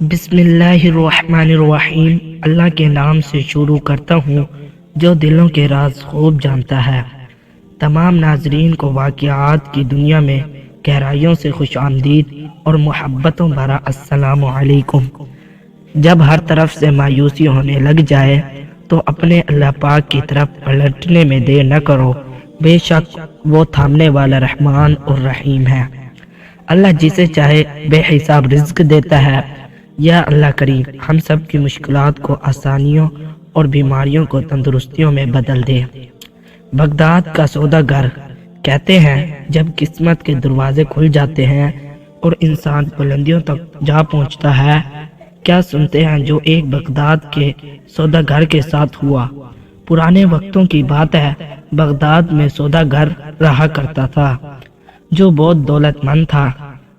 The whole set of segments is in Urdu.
بسم اللہ الرحمن الرحیم۔ اللہ کے نام سے شروع کرتا ہوں جو دلوں کے راز خوب جانتا ہے۔ تمام ناظرین کو واقعات کی دنیا میں گہرائیوں سے خوش آمدید اور محبتوں بھرا السلام علیکم۔ جب ہر طرف سے مایوسی ہونے لگ جائے تو اپنے اللہ پاک کی طرف پلٹنے میں دیر نہ کرو، بے شک وہ تھامنے والا رحمان اور رحیم ہے۔ اللہ جسے چاہے بے حساب رزق دیتا ہے۔ یا اللہ کریم ہم سب کی مشکلات کو آسانیوں اور بیماریوں کو تندرستیوں میں بدل دے۔ بغداد کا سوداگر کہتے ہیں جب قسمت کے دروازے کھل جاتے ہیں اور انسان بلندیوں تک جا پہنچتا ہے، کیا سنتے ہیں جو ایک بغداد کے سوداگر کے ساتھ ہوا۔ پرانے وقتوں کی بات ہے، بغداد میں سوداگر رہا کرتا تھا جو بہت دولت مند تھا،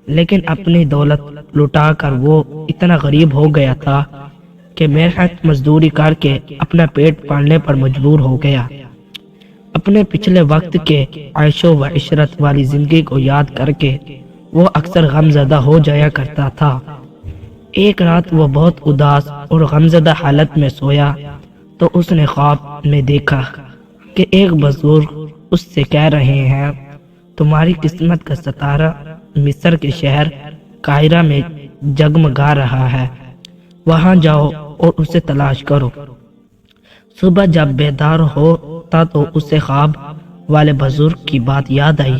لیکن اپنی دولت لٹا کر وہ اتنا غریب ہو گیا تھا کہ محنت مزدوری کر کے اپنا پیٹ پالنے پر مجبور ہو گیا۔ اپنے پچھلے وقت کے عیش و عشرت والی زندگی کو یاد کر کے وہ اکثر غم زدہ ہو جایا کرتا تھا۔ ایک رات وہ بہت اداس اور غم زدہ حالت میں سویا تو اس نے خواب میں دیکھا کہ ایک بزرگ اس سے کہہ رہے ہیں، تمہاری قسمت کا ستارہ مصر کے شہر قاہرہ میں جگمگا رہا ہے، وہاں جاؤ اور اسے تلاش کرو۔ صبح جب بیدار ہوتا تو اسے خواب والے بزرگ کی بات یاد آئی۔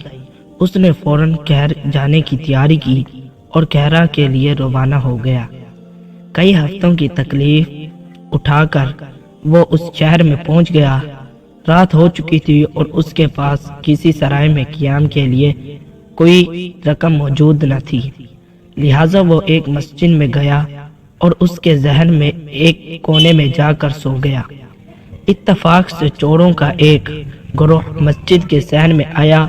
اس نے فوراً قاہرہ جانے کی تیاری کی اور قاہرہ کے لیے روانہ ہو گیا۔ کئی ہفتوں کی تکلیف اٹھا کر وہ اس شہر میں پہنچ گیا۔ رات ہو چکی تھی اور اس کے پاس کسی سرائے میں قیام کے لیے کوئی رقم موجود نہ تھی، لہٰذا وہ ایک مسجد میں گیا اور اس کے ذہن میں ایک کونے میں جا کر سو گیا۔ اتفاق سے چوروں کا ایک گروہ مسجد کے صحن میں آیا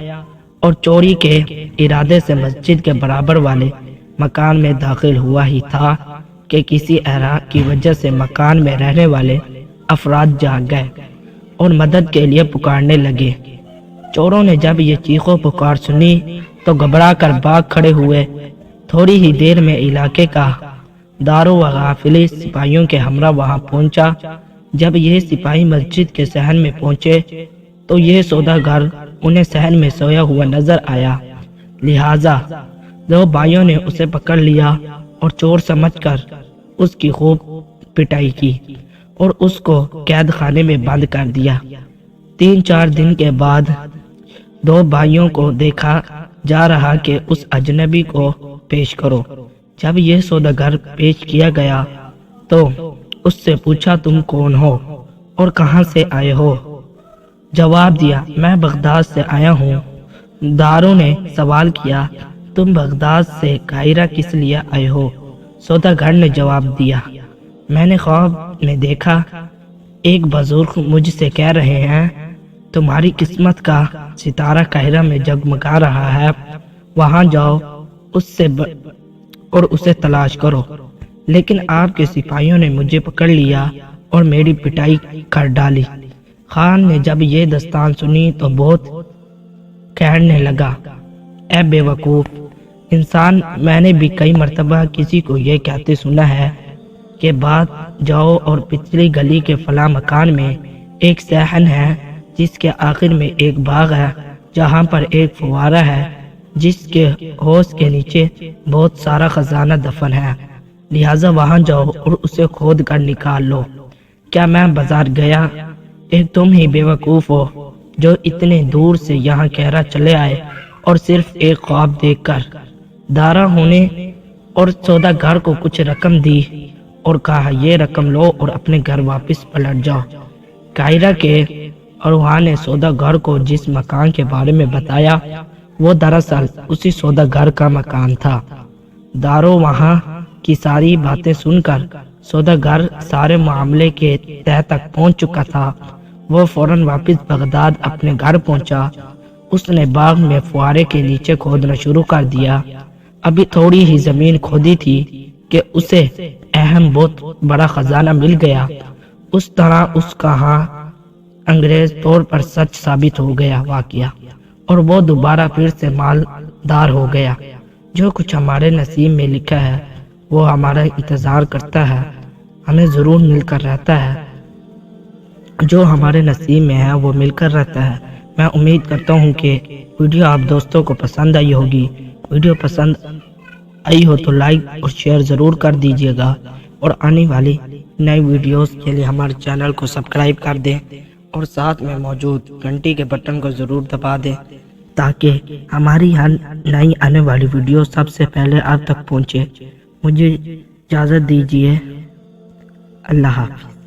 اور چوری کے ارادے سے مسجد کے برابر والے مکان میں داخل ہوا ہی تھا کہ کسی احراق کی وجہ سے مکان میں رہنے والے افراد جاگ گئے اور مدد کے لیے پکارنے لگے۔ چوروں نے جب یہ چیخو پکار سنی تو گھبرا کر بھاگ کھڑے ہوئے۔ تھوڑی ہی دیر میں علاقے کا دارو و غافلی سپاہیوں کے ہمراہ وہاں پہنچا۔ جب یہ سپاہی مسجد کے صحن میں پہنچے تو یہ سوداگر انہیں صحن میں سویا ہوا نظر آیا، لہٰذا دو بھائیوں نے اسے پکڑ لیا اور چور سمجھ کر اس کی خوب پٹائی کی اور اس کو قید خانے میں بند کر دیا۔ 3-4 دن کے بعد دو بھائیوں کو دیکھا جا رہا کہ اس اجنبی کو پیش کرو۔ جب یہ سوداگر پیش کیا گیا تو اس سے پوچھا، تم کون ہو اور کہاں سے آئے ہو؟ جواب دیا، میں بغداد سے آیا ہوں۔ داروں نے سوال کیا، تم بغداد سے قاہرہ کس لیے آئے ہو؟ سوداگر نے جواب دیا، میں نے خواب میں دیکھا ایک بزرگ مجھ سے کہہ رہے ہیں، تمہاری قسمت کا ستارہ قاہرہ میں جگمگا رہا ہے، وہاں جاؤ اور اسے تلاش کرو۔ لیکن آپ کے سپاہیوں نے مجھے پکڑ لیا اور میری پٹائی کر ڈالی۔ خان نے جب یہ داستان سنی تو بہت کہنے لگا، اے بے وقوف انسان، میں نے بھی کئی مرتبہ کسی کو یہ کہتے سنا ہے کہ بعد جاؤ اور پچھلی گلی کے فلاں مکان میں ایک صحن ہے جس کے آخر میں ایک باغ ہے جہاں پر ایک فوارہ ہے جس کے حوض کے نیچے بہت سارا خزانہ دفن ہے، لہٰذا وہاں جاؤ اور اسے کھود کر نکال لو۔ کیا میں بازار گیا؟ ایک تم ہی بے وقوف ہو جو اتنے دور سے یہاں قاہرہ چلے آئے اور صرف ایک خواب دیکھ کر۔ دارا ہونے اور سوداگر کو کچھ رقم دی اور کہا، یہ رقم لو اور اپنے گھر واپس پلٹ جاؤ۔ قاہرہ کے اروحا نے سوداگر کو جس مکان کے بارے میں بتایا وہ دراصل اسی سوداگر کا مکان تھا۔ دارو وہاں کی ساری باتیں سن کر سوداگر سارے معاملے کے تہہ تک پہنچ چکا تھا۔ وہ فوراً واپس بغداد اپنے گھر پہنچا۔ اس نے باغ میں فوارے کے نیچے کھودنا شروع کر دیا۔ ابھی تھوڑی ہی زمین کھودی تھی کہ اسے اہم بہت بڑا خزانہ مل گیا۔ اس طرح اس کا ہاں انگریز طور پر سچ ثابت ہو گیا واقعہ، اور وہ دوبارہ پھر سے مالدار ہو گیا۔ جو کچھ ہمارے نصیب میں لکھا ہے وہ ہمارا انتظار کرتا ہے، ہمیں ضرور مل کر رہتا ہے، جو ہمارے نصیب میں ہے وہ مل کر رہتا ہے۔ میں امید کرتا ہوں کہ ویڈیو آپ دوستوں کو پسند آئی ہوگی۔ ویڈیو پسند آئی ہو تو لائک اور شیئر ضرور کر دیجیے گا، اور آنے والی نئی ویڈیوز کے لیے ہمارے چینل کو سبسکرائب کر دیں اور ساتھ میں موجود گھنٹی کے بٹن کو ضرور دبا دیں تاکہ ہماری نئی آنے والی ویڈیو سب سے پہلے آپ تک پہنچے۔ مجھے اجازت دیجیے، اللہ حافظ۔